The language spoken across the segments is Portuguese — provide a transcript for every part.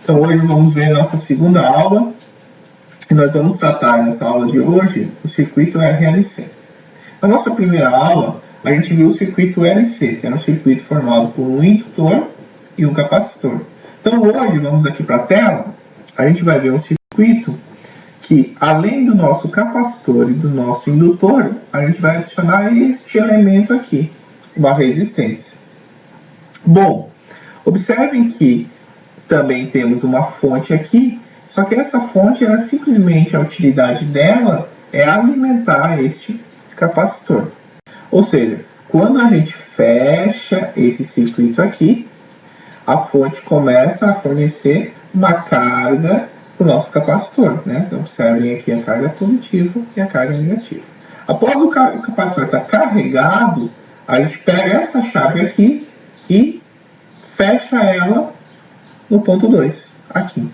Então hoje vamos ver a nossa segunda aula e nós vamos tratar nessa aula de hoje o circuito RLC. Na nossa primeira aula, a gente viu o circuito LC, que era um circuito formado por um indutor e um capacitor. Então hoje, vamos aqui para a tela, a gente vai ver um circuito que, além do nosso capacitor e do nosso indutor, a gente vai adicionar este elemento aqui, uma resistência. Bom, observem que também temos uma fonte aqui, só que essa fonte, ela simplesmente, a utilidade dela é alimentar este capacitor. Ou seja, quando a gente fecha esse circuito aqui, a fonte começa a fornecer uma carga para o nosso capacitor, né? Então, observem aqui a carga positiva e a carga negativa. Após o capacitor estar carregado, a gente pega essa chave aqui e fecha ela no ponto 2, aqui,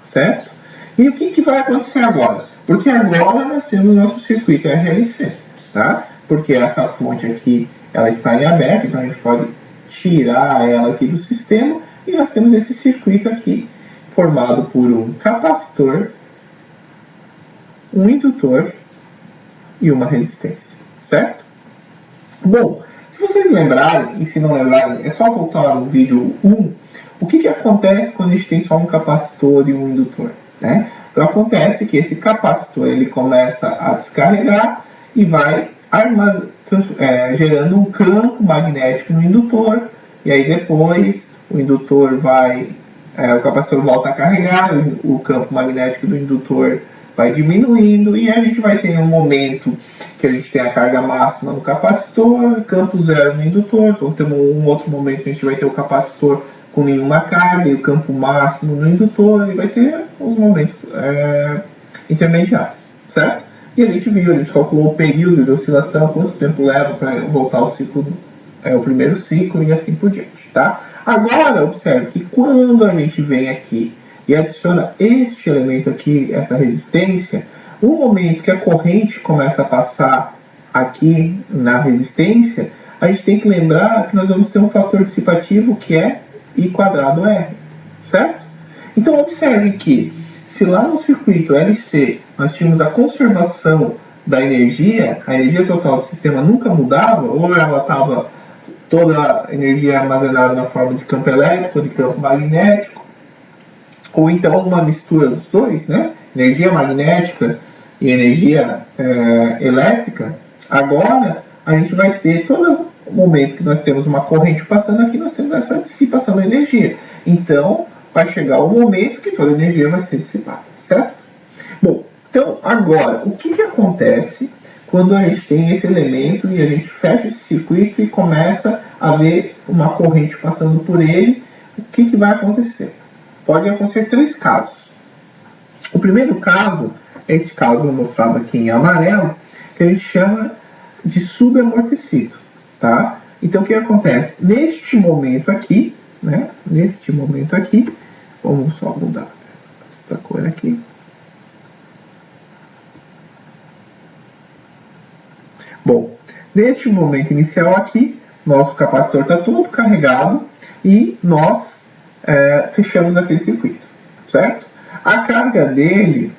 certo? E o que vai acontecer agora? Porque agora nós temos o nosso circuito RLC, tá? Porque essa fonte aqui, ela está em aberto, então a gente pode tirar ela aqui do sistema e nós temos esse circuito aqui formado por um capacitor, um indutor e uma resistência, certo? Bom, se vocês lembrarem, e se não lembrarem, é só voltar no vídeo 1, o que acontece quando a gente tem só um capacitor e um indutor, né? Então acontece que esse capacitor ele começa a descarregar e vai gerando um campo magnético no indutor, e aí depois o indutor o capacitor volta a carregar, o campo magnético do indutor vai diminuindo, e a gente vai ter um momento que a gente tem a carga máxima no capacitor, campo zero no indutor, então temos um outro momento que a gente vai ter o capacitor com nenhuma carga e o campo máximo no indutor, e vai ter os momentos intermediários, certo? E a gente calculou o período de oscilação, quanto tempo leva para voltar ao ciclo, o primeiro ciclo e assim por diante, tá? Agora, observe que quando a gente vem aqui e adiciona este elemento aqui, essa resistência, no momento que a corrente começa a passar aqui na resistência, a gente tem que lembrar que nós vamos ter um fator dissipativo que é I quadrado R, certo? Então, observe que se lá no circuito LC nós tínhamos a conservação da energia, a energia total do sistema nunca mudava, ou ela estava toda a energia armazenada na forma de campo elétrico, de campo magnético, ou então uma mistura dos dois, né? Energia magnética e energia elétrica. Agora a gente vai ter todo momento que nós temos uma corrente passando aqui, nós temos essa dissipação da energia. Então vai chegar o momento que toda a energia vai ser dissipada, certo? Bom, então agora, o que acontece quando a gente tem esse elemento e a gente fecha esse circuito e começa a ver uma corrente passando por ele? O que vai acontecer? Pode acontecer três casos. O primeiro caso é esse caso mostrado aqui em amarelo, que a gente chama de subamortecido, tá? Então o que acontece? Neste momento aqui, né? Neste momento aqui, vamos só mudar esta cor aqui. Bom, neste momento inicial aqui, nosso capacitor está todo carregado e nós fechamos aquele circuito, certo? A carga dele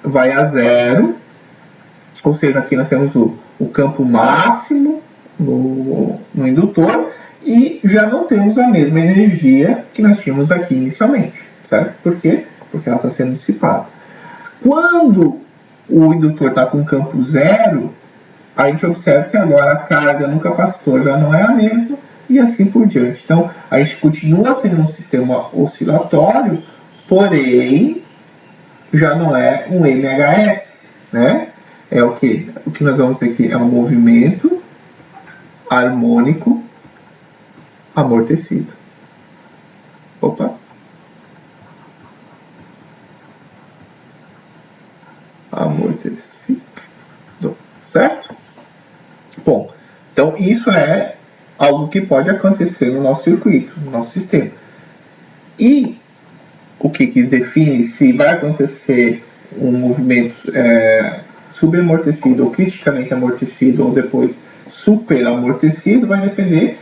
vai a zero, ou seja, aqui nós temos o campo máximo no indutor e já não temos a mesma energia que nós tínhamos aqui inicialmente, certo? Por quê? Porque ela está sendo dissipada. Quando o indutor está com campo zero, a gente observa que agora a carga no capacitor já não é a mesma e assim por diante. Então, a gente continua tendo um sistema oscilatório, porém, já não é um MHS, né? É o que? O que nós vamos ter aqui é um movimento harmônico amortecido. Opa! Amortecido. Certo? Bom, então isso é algo que pode acontecer no nosso circuito, no nosso sistema. E o que define se vai acontecer um movimento subamortecido ou criticamente amortecido ou depois superamortecido vai depender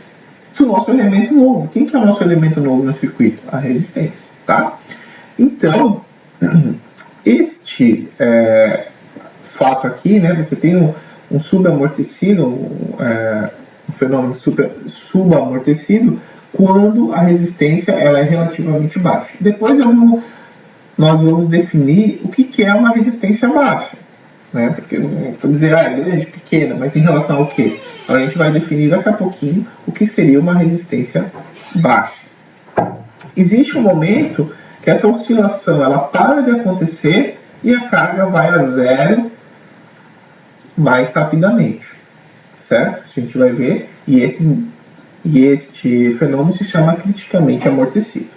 do nosso elemento novo. Quem que é o nosso elemento novo no circuito? A resistência, tá? Então, este fato aqui, né, você tem um subamortecido, um fenômeno subamortecido, quando a resistência ela é relativamente baixa. Depois nós vamos definir o que é uma resistência baixa. Né? Porque não vou dizer, é grande, pequena, mas em relação ao quê? Então, a gente vai definir daqui a pouquinho o que seria uma resistência baixa. Existe um momento que essa oscilação ela para de acontecer e a carga vai a zero mais rapidamente, certo? A gente vai ver, e este fenômeno se chama criticamente amortecido.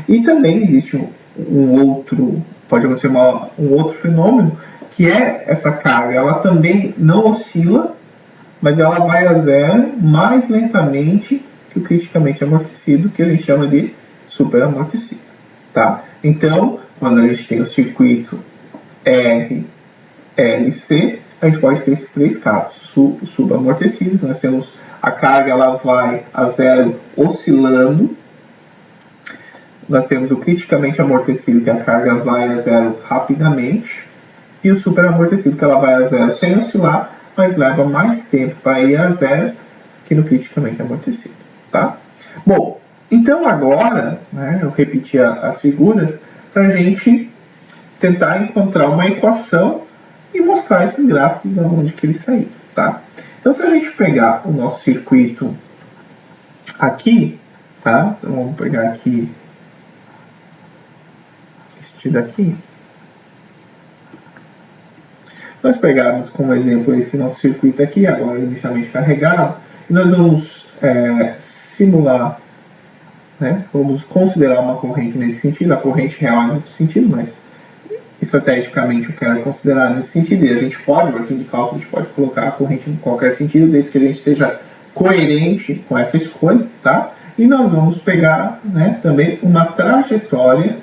E também existe um outro, pode acontecer um outro fenômeno, que é essa carga, ela também não oscila, mas ela vai a zero mais lentamente que o criticamente amortecido, que a gente chama de superamortecido. Tá? Então, quando a gente tem o circuito R, L e C, a gente pode ter esses três casos. Subamortecido, nós temos a carga, ela vai a zero oscilando. Nós temos o criticamente amortecido, que a carga vai a zero rapidamente. E o superamortecido, que ela vai a zero sem oscilar, mas leva mais tempo para ir a zero que no criticamente amortecido. Tá? Bom, então agora, né, eu repeti as figuras para a gente tentar encontrar uma equação e mostrar esses gráficos de onde que eles saíram. Tá? Então, se a gente pegar o nosso circuito aqui, tá? Então, vamos pegar aqui este daqui. Nós pegarmos como exemplo esse nosso circuito aqui, agora inicialmente carregado, e nós vamos simular, né? Vamos considerar uma corrente nesse sentido, a corrente real é nesse sentido, mas estrategicamente eu quero considerar nesse sentido, e a gente pode, no fim de cálculo, a gente pode colocar a corrente em qualquer sentido, desde que a gente seja coerente com essa escolha, tá? E nós vamos pegar, né, também uma trajetória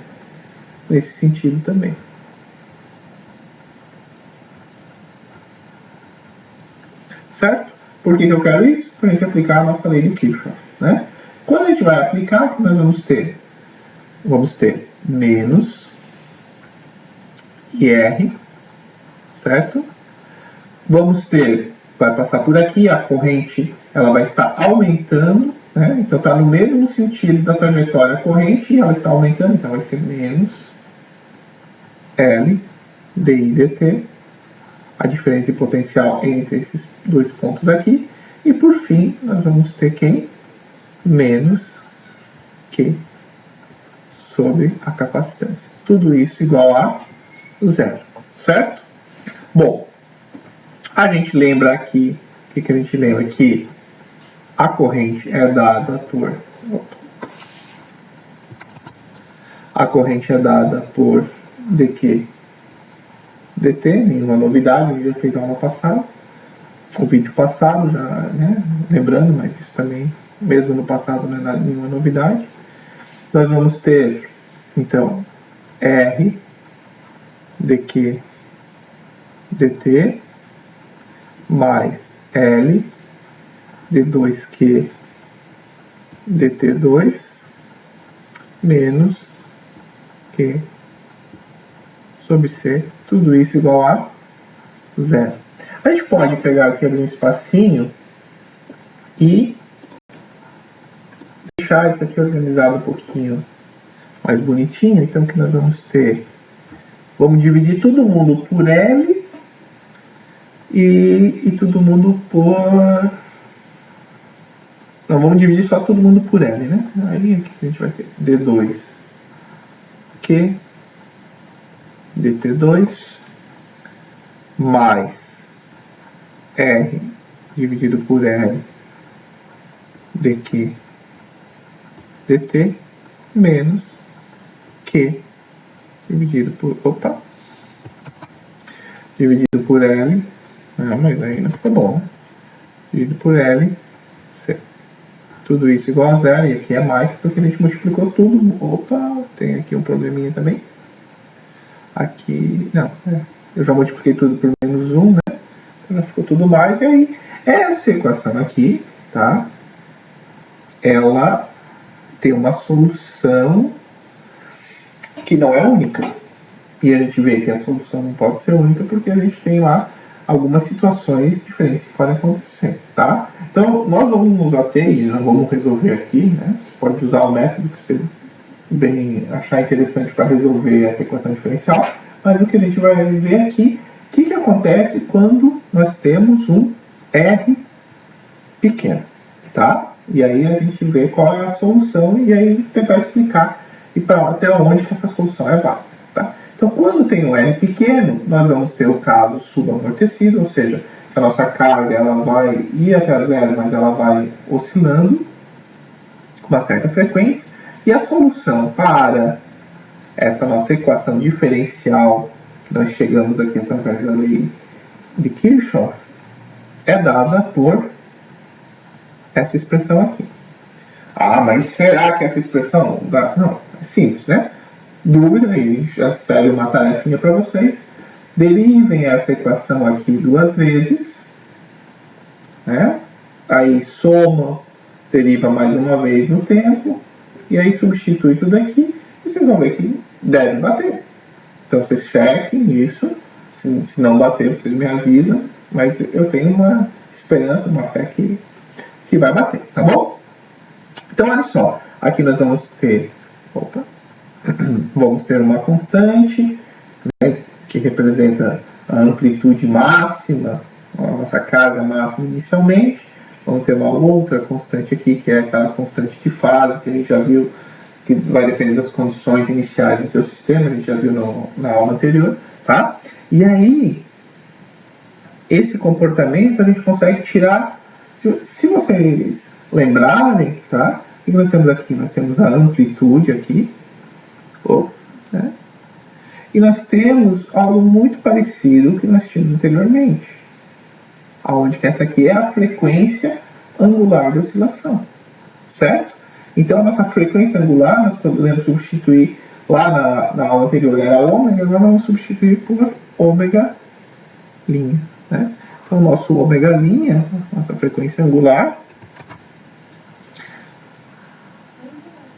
nesse sentido também. Certo? Por que eu quero isso? Para a gente aplicar a nossa lei de Kirchhoff. Né? Quando a gente vai aplicar, o que nós vamos ter? Vamos ter menos IR, certo? Vamos ter, vai passar por aqui, a corrente ela vai estar aumentando, né? Então está no mesmo sentido da trajetória corrente e ela está aumentando, então vai ser menos L dI dt, a diferença de potencial entre esses dois pontos aqui. E por fim, nós vamos ter quem? Menos Q sobre a capacitância. Tudo isso igual a zero, certo? Bom, a gente lembra aqui, o que a gente lembra? Que a corrente é dada por... A corrente é dada por dq dt, nenhuma novidade, a gente já fez a aula passada, o vídeo passado, já, né, lembrando, mas isso também, mesmo no passado, não é nenhuma novidade. Nós vamos ter, então, R dq dt mais L d2q dt2 menos Q sobre C, tudo isso igual a zero. A gente pode pegar aqui, abrir um espacinho e deixar isso aqui organizado um pouquinho mais bonitinho. Então, o que nós vamos ter? Vamos dividir todo mundo por L e todo mundo por... Não, vamos dividir só todo mundo por L, né? Aí aqui a gente vai ter D2 Q dt2 mais R dividido por L dq dt menos Q dividido por... Opa! Dividido por L... Ah, mas aí não ficou bom, né? Dividido por L C. Tudo isso igual a zero, e aqui é mais porque a gente multiplicou tudo. Opa! Tem aqui um probleminha também. Aqui... Não, eu já multipliquei tudo por menos 1, né? Então já ficou tudo mais, e aí essa equação aqui, tá? Ela tem uma solução que não é única. E a gente vê que a solução não pode ser única porque a gente tem lá algumas situações diferentes que podem acontecer, tá? Então, nós vamos nos ater e nós vamos resolver aqui, né? Você pode usar o método que você bem achar interessante para resolver essa equação diferencial, mas o que a gente vai ver aqui, o que acontece quando nós temos um R pequeno, tá? E aí a gente vê qual é a solução e aí tentar explicar e para até onde que essa solução é válida, tá? Então, quando tem um R pequeno, nós vamos ter o caso subamortecido, ou seja, que a nossa carga ela vai ir até zero, mas ela vai oscilando com uma certa frequência. E a solução para essa nossa equação diferencial, que nós chegamos aqui através da lei de Kirchhoff, é dada por essa expressão aqui. Ah, mas será que essa expressão dá? Não, é simples, né? Dúvida, aí já serve uma tarefinha para vocês. Derivem essa equação aqui duas vezes, né? Aí soma, deriva mais uma vez no tempo, e aí substitui tudo aqui, e vocês vão ver que deve bater. Então vocês chequem isso, se não bater vocês me avisam, mas eu tenho uma esperança, uma fé que vai bater, tá bom? Então olha só, aqui nós vamos ter, vamos ter uma constante, né, que representa a amplitude máxima, a nossa carga máxima inicialmente. Vamos ter uma outra constante aqui, que é aquela constante de fase, que a gente já viu, que vai depender das condições iniciais do teu sistema, a gente já viu na aula anterior, tá? E aí, esse comportamento a gente consegue tirar, se vocês lembrarem, tá? O que nós temos aqui? Nós temos a amplitude aqui, né? E nós temos algo muito parecido que nós tínhamos anteriormente, onde que essa aqui é a frequência angular de oscilação, certo? Então a nossa frequência angular nós podemos substituir, lá na aula anterior era ômega, agora vamos substituir por ômega linha, né? Então o nosso ômega linha, nossa frequência angular,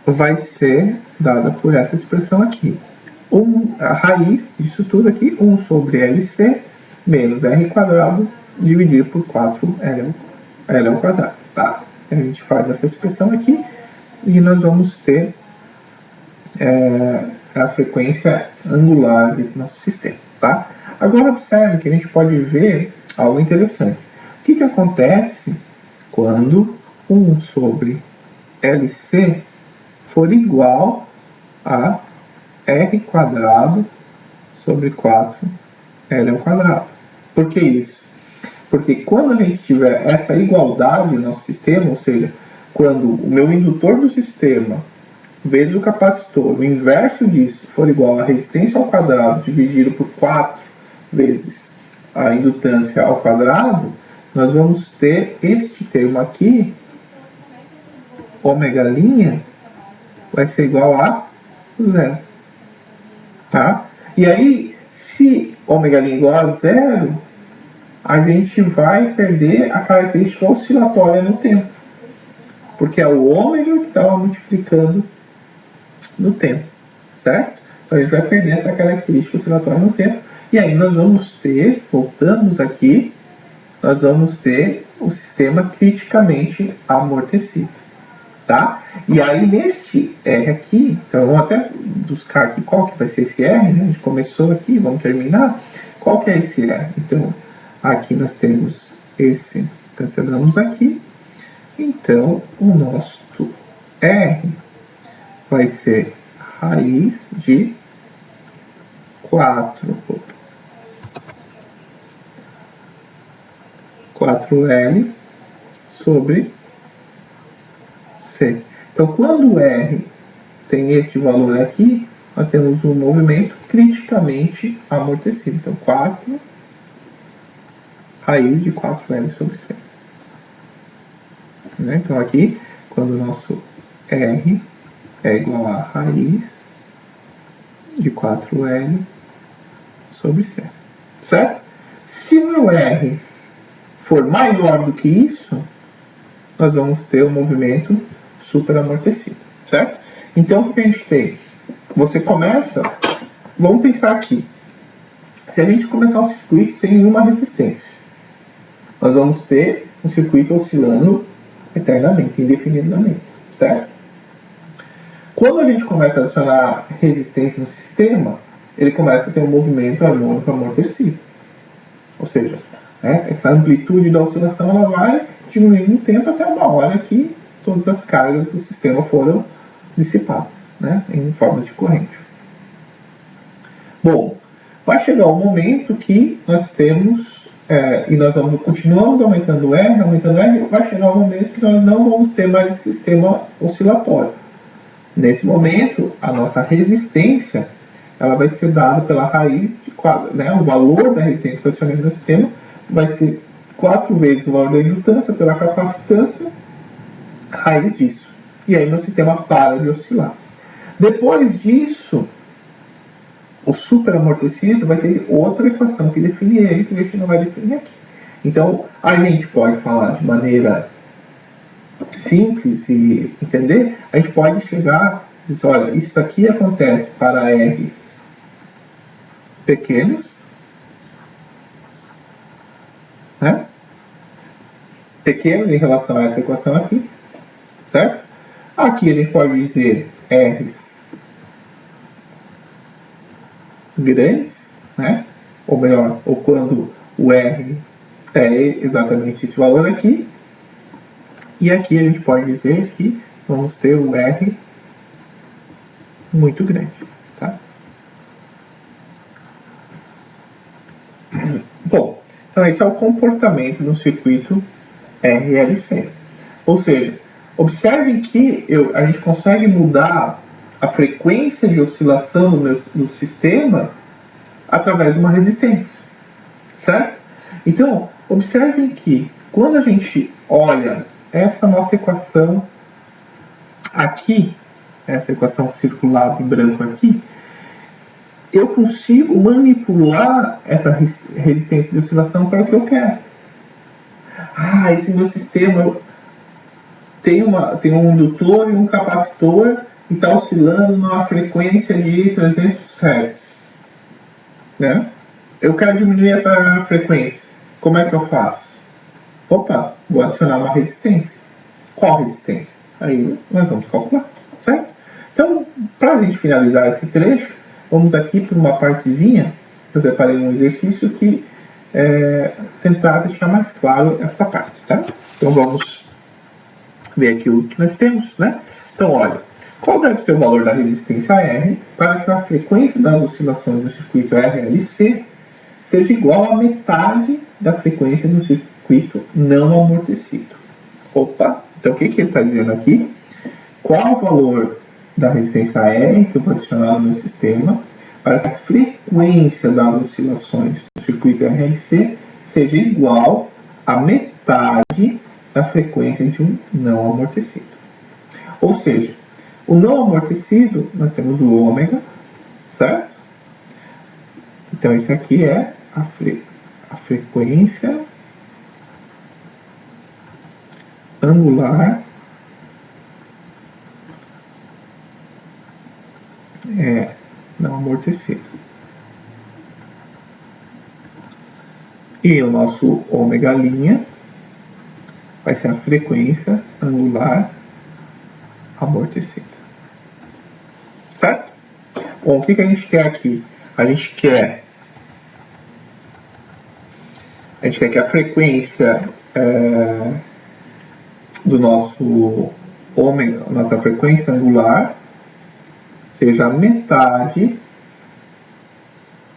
vai ser dada por essa expressão aqui. A raiz disso tudo aqui, 1 sobre LC menos R quadrado dividido por 4L ao quadrado, tá? A gente faz essa expressão aqui e nós vamos ter a frequência angular desse nosso sistema, tá? Agora observe que a gente pode ver algo interessante. O que acontece quando 1 sobre LC for igual a R quadrado sobre 4L ao quadrado? Por que isso? Porque quando a gente tiver essa igualdade no nosso sistema, ou seja, quando o meu indutor do sistema vezes o capacitor, o inverso disso, for igual a resistência ao quadrado dividido por 4 vezes a indutância ao quadrado, nós vamos ter este termo aqui, ômega linha, vai ser igual a zero. Tá? E aí, se ômega linha é igual a zero, a gente vai perder a característica oscilatória no tempo. Porque é o ômega que estava multiplicando no tempo, certo? Então a gente vai perder essa característica oscilatória no tempo. E aí nós vamos ter, voltamos aqui, nós vamos ter o sistema criticamente amortecido. Tá? E aí neste R aqui, então vamos até buscar aqui qual que vai ser esse R, né? A gente começou aqui, vamos terminar. Qual que é esse R? Então aqui nós temos esse, cancelamos aqui. Então o nosso R vai ser raiz de 4L sobre C. Então, quando o R tem este valor aqui, nós temos um movimento criticamente amortecido. Então, 4 raiz de 4L sobre C. Né? Então, aqui, quando o nosso R é igual a raiz de 4L sobre C. Certo? Se o meu R for maior do que isso, nós vamos ter um movimento super amortecido, certo? Então, o que a gente tem? você começa, vamos pensar aqui, se a gente começar um circuito sem nenhuma resistência, nós vamos ter um circuito oscilando eternamente, indefinidamente, certo? Quando a gente começa a adicionar resistência no sistema, ele começa a ter um movimento harmônico amortecido. Ou seja, essa amplitude da oscilação ela vai diminuindo o tempo até uma hora que todas as cargas do sistema foram dissipadas, né, em formas de corrente. Bom, vai chegar um momento que nós temos, e nós continuamos aumentando R, vai chegar um momento que nós não vamos ter mais esse sistema oscilatório. Nesse momento, a nossa resistência ela vai ser dada pela raiz de 4, né, o valor da resistência que eu adicionei no sistema vai ser 4 vezes o valor da indutância pela capacitância, raiz disso. E aí meu sistema para de oscilar. Depois disso, o superamortecido vai ter outra equação que define ele, que a gente não vai definir aqui. Então, a gente pode falar de maneira simples e entender, a gente pode chegar e dizer, olha, isso aqui acontece para R's pequenos, né? Pequenos em relação a essa equação aqui, certo? Aqui a gente pode dizer R's grandes, né? Ou melhor, ou quando o R é exatamente esse valor aqui. E aqui a gente pode dizer que vamos ter o R muito grande, tá? Bom, então esse é o comportamento do circuito RLC. Ou seja, observem que a gente consegue mudar a frequência de oscilação do sistema através de uma resistência, certo? Então, observem que quando a gente olha essa nossa equação aqui, essa equação circulada em branco aqui, eu consigo manipular essa resistência de oscilação para o que eu quero. Esse meu sistema tem um indutor e um capacitor e está oscilando numa frequência de 300 Hz. Né? Eu quero diminuir essa frequência. Como é que eu faço? Opa, vou adicionar uma resistência. Qual resistência? Aí nós vamos calcular, certo? Então, para a gente finalizar esse trecho, vamos aqui para uma partezinha, eu separei um exercício que tentar deixar mais claro esta parte, tá? Então vamos ver aqui o que nós temos, né? Então, olha, qual deve ser o valor da resistência R para que a frequência das oscilações do circuito RLC seja igual à metade da frequência do circuito não amortecido? Opa, então o que ele está dizendo aqui? Qual o valor da resistência R que eu vou adicionar no meu sistema para que a frequência das oscilações do circuito RLC seja igual à metade da frequência de um não amortecido? Ou seja, o não amortecido, nós temos o ômega, certo? Então isso aqui é a frequência angular não amortecido. E o nosso ômega' vai ser a frequência angular amortecida. Certo? Bom, o que a gente quer aqui? A gente quer que a frequência do nosso ômega, nossa frequência angular, seja a metade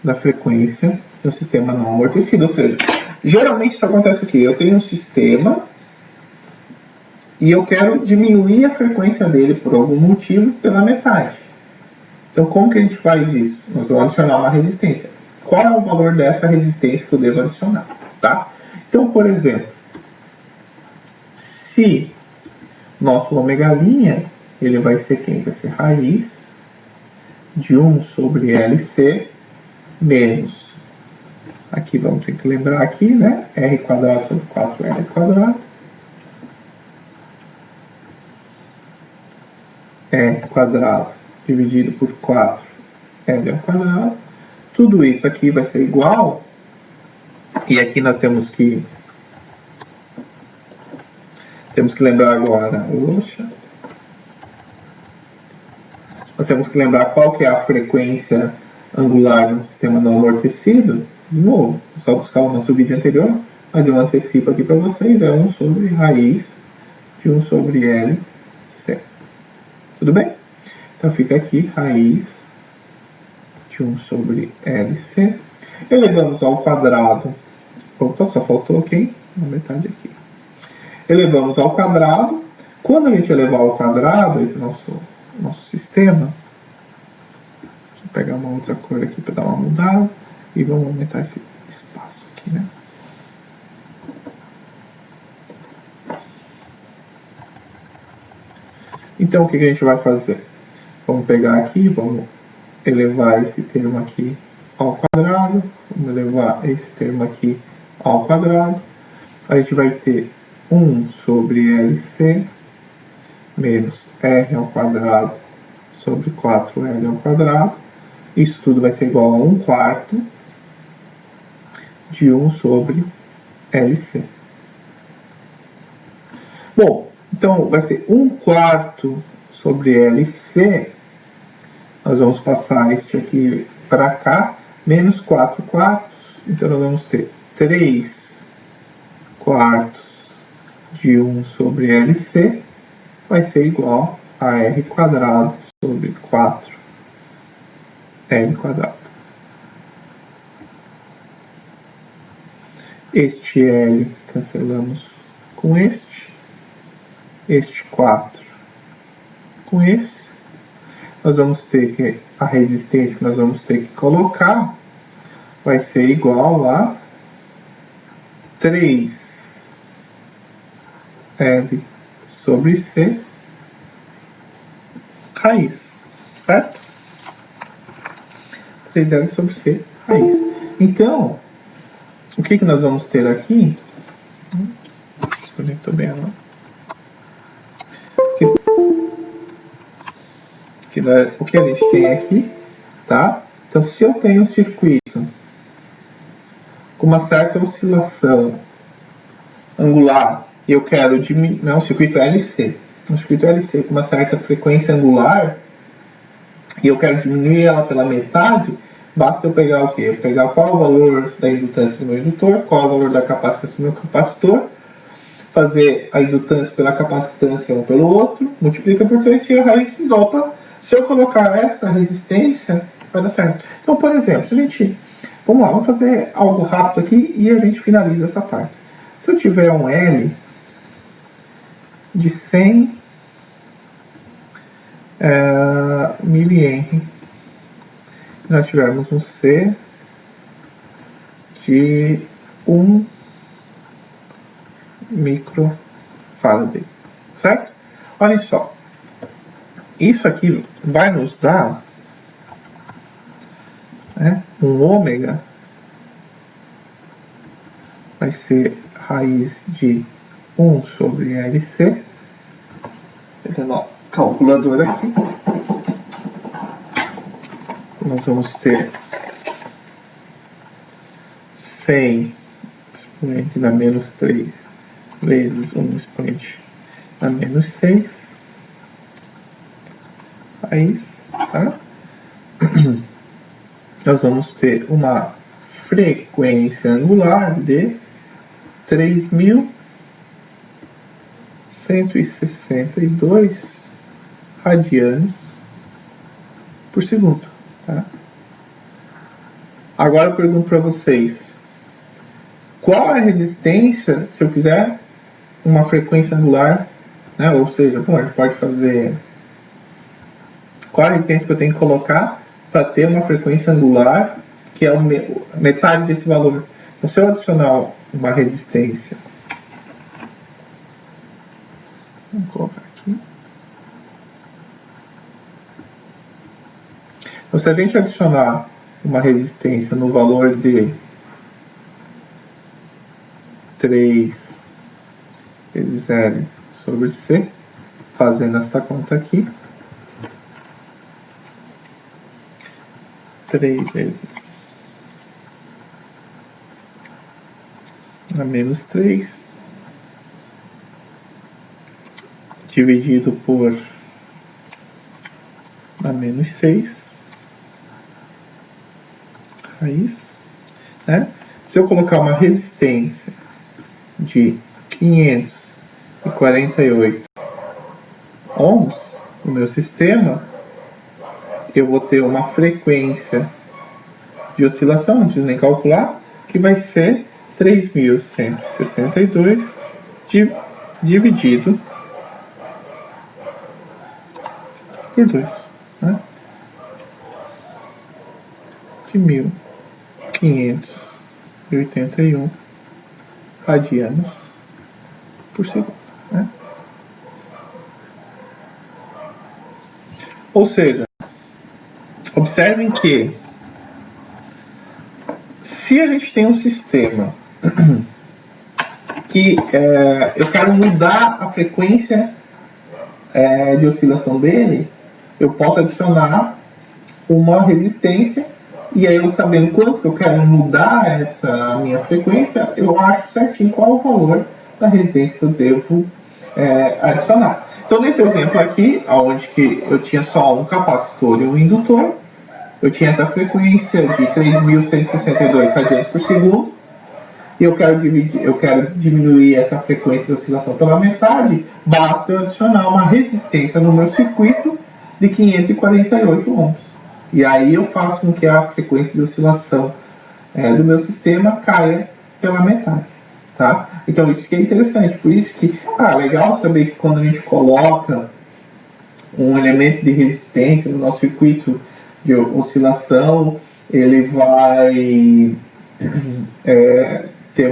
da frequência do sistema não amortecido. Ou seja, geralmente isso acontece o quê? Eu tenho um sistema e eu quero diminuir a frequência dele por algum motivo pela metade. Então, como que a gente faz isso? Nós vamos adicionar uma resistência. Qual é o valor dessa resistência que eu devo adicionar? Tá? Então, por exemplo, se nosso ômega' ele vai ser quem? Vai ser raiz de 1 sobre LC menos, aqui vamos ter que lembrar aqui, né? R quadrado sobre 4R quadrado. R quadrado dividido por 4L ao quadrado. Tudo isso aqui vai ser igual, e aqui nós temos que lembrar agora, nós temos que lembrar qual que é a frequência angular no sistema não amortecido. De novo, é só buscar o nosso vídeo anterior, mas eu antecipo aqui para vocês, é 1 sobre raiz de 1 sobre LC. Tudo bem? Então fica aqui, raiz de 1 sobre LC. Elevamos ao quadrado. Opa, só faltou aqui, uma metade aqui. Elevamos ao quadrado. Quando a gente elevar ao quadrado, esse nosso sistema, deixa eu pegar uma outra cor aqui para dar uma mudada, e vamos aumentar esse espaço aqui, né? Então, o que a gente vai fazer? Vamos pegar aqui, vamos elevar esse termo aqui ao quadrado, vamos elevar esse termo aqui ao quadrado. A gente vai ter 1 sobre LC menos R ao quadrado sobre 4L ao quadrado. Isso tudo vai ser igual a 1/4 de 1 sobre LC. Bom, então vai ser 1/4 sobre LC. Nós vamos passar este aqui para cá, menos 4/4. Então nós vamos ter 3/4 de 1 sobre LC. Vai ser igual a R quadrado sobre 4L quadrado. Este L cancelamos com este 4 com esse. Nós vamos ter que, a resistência que nós vamos ter que colocar vai ser igual a 3L sobre C raiz, certo? 3L sobre C raiz. Então, o que nós vamos ter aqui? Conectou bem, não? O que a gente tem aqui, tá? Então, se eu tenho um circuito com uma certa oscilação angular e eu quero diminuir, não, um circuito LC com uma certa frequência angular e eu quero diminuir ela pela metade, basta eu pegar o quê? Eu pegar qual é o valor da indutância do meu indutor, qual é o valor da capacitância do meu capacitor, fazer a indutância pela capacitância um pelo outro, multiplica por 3, tira a raiz e opa, se eu colocar esta resistência, vai dar certo. Então, por exemplo, se a gente, vamos lá, vamos fazer algo rápido aqui e a gente finaliza essa parte. Se eu tiver um L de 100 milihenry, nós tivermos um C de 1 microfarad, certo? Olha só, isso aqui vai nos dar, né, um ômega, vai ser raiz de 1 sobre LC, pegando a calculadora aqui, nós vamos ter 100 expoente da menos 3 vezes 1 expoente da menos 6 raiz, tá? Nós vamos ter uma frequência angular de 3.162 radianos por segundo, tá? Agora eu pergunto para vocês, qual é a resistência se eu quiser uma frequência angular, né? Ou seja, bom, a gente pode fazer qual a resistência que eu tenho que colocar para ter uma frequência angular que é metade desse valor. Então, se eu adicionar uma resistência, vamos colocar aqui. Então, se a gente adicionar uma resistência no valor de 3 vezes L sobre C, fazendo esta conta aqui, 3 vezes a menos 3 dividido por a menos 6 raiz, né? Se eu colocar uma resistência de 548 ohms no meu sistema, eu vou ter uma frequência de oscilação, não preciso nem calcular, que vai ser 3.162 dividido por 2, né? De 1.581 radianos por segundo, né? Ou seja, observem que se a gente tem um sistema que eu quero mudar a frequência de oscilação dele, eu posso adicionar uma resistência, e aí eu sabendo quanto que eu quero mudar essa minha frequência, eu acho certinho qual o valor da resistência que eu devo adicionar. Então nesse exemplo aqui, onde que eu tinha só um capacitor e um indutor, eu tinha essa frequência de 3.162 radianos por segundo, e eu quero diminuir essa frequência de oscilação pela metade, basta eu adicionar uma resistência no meu circuito de 548 ohms. E aí eu faço com que a frequência de oscilação do meu sistema caia pela metade. Tá? Então isso que é interessante, por isso que legal saber que quando a gente coloca um elemento de resistência no nosso circuito de oscilação, ele vai ter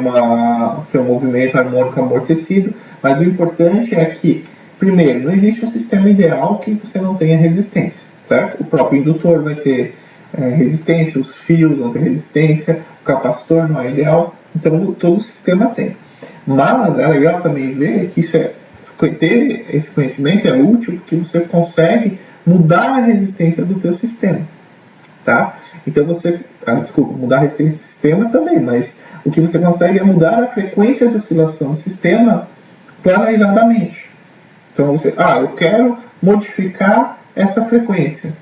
seu movimento harmônico amortecido, mas o importante é que, primeiro, não existe um sistema ideal que você não tenha resistência, certo? O próprio indutor vai ter resistência, os fios vão ter resistência, o capacitor não é ideal, então todo o sistema tem. Mas é legal também ver que ter esse conhecimento é útil porque você consegue mudar a resistência do teu sistema, tá? Então mudar a resistência do sistema também, mas o que você consegue é mudar a frequência de oscilação do sistema planejadamente. Então eu quero modificar essa frequência.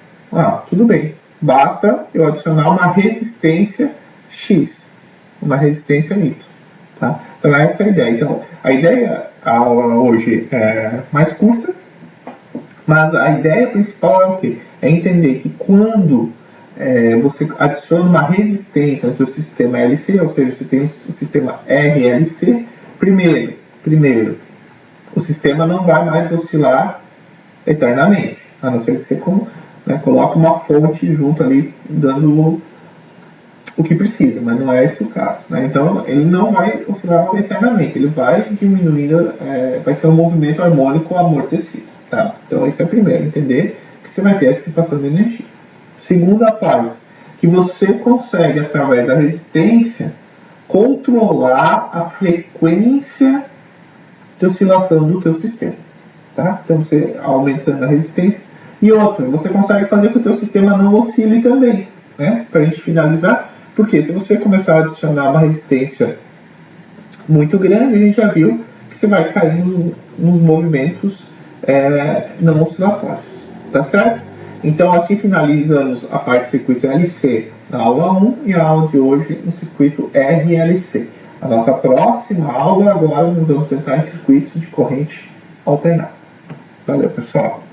Tudo bem, basta eu adicionar uma resistência X, uma resistência Y, tá? Então essa é a ideia. Então a aula hoje é mais curta, mas a ideia principal é o quê? É entender que quando você adiciona uma resistência no seu sistema LC, ou seja, você tem o sistema RLC, primeiro, o sistema não vai mais oscilar eternamente, a não ser que você coloque uma fonte junto ali, dando o que precisa, mas não é esse o caso, né? Então ele não vai oscilar eternamente, ele vai diminuindo, vai ser um movimento harmônico amortecido, tá? Então isso é primeiro, entender que você vai ter a dissipação de energia. Segunda parte, que você consegue, através da resistência, controlar a frequência de oscilação do teu sistema, tá? Então você aumentando a resistência. E outra, você consegue fazer com que o teu sistema não oscile também, né? Para a gente finalizar, porque se você começar a adicionar uma resistência muito grande, a gente já viu que você vai cair nos movimentos não oscilatórios, tá certo? Então assim finalizamos a parte do circuito LC na aula 1 e a aula de hoje no circuito RLC. A nossa próxima aula agora nós vamos entrar em circuitos de corrente alternada. Valeu, pessoal!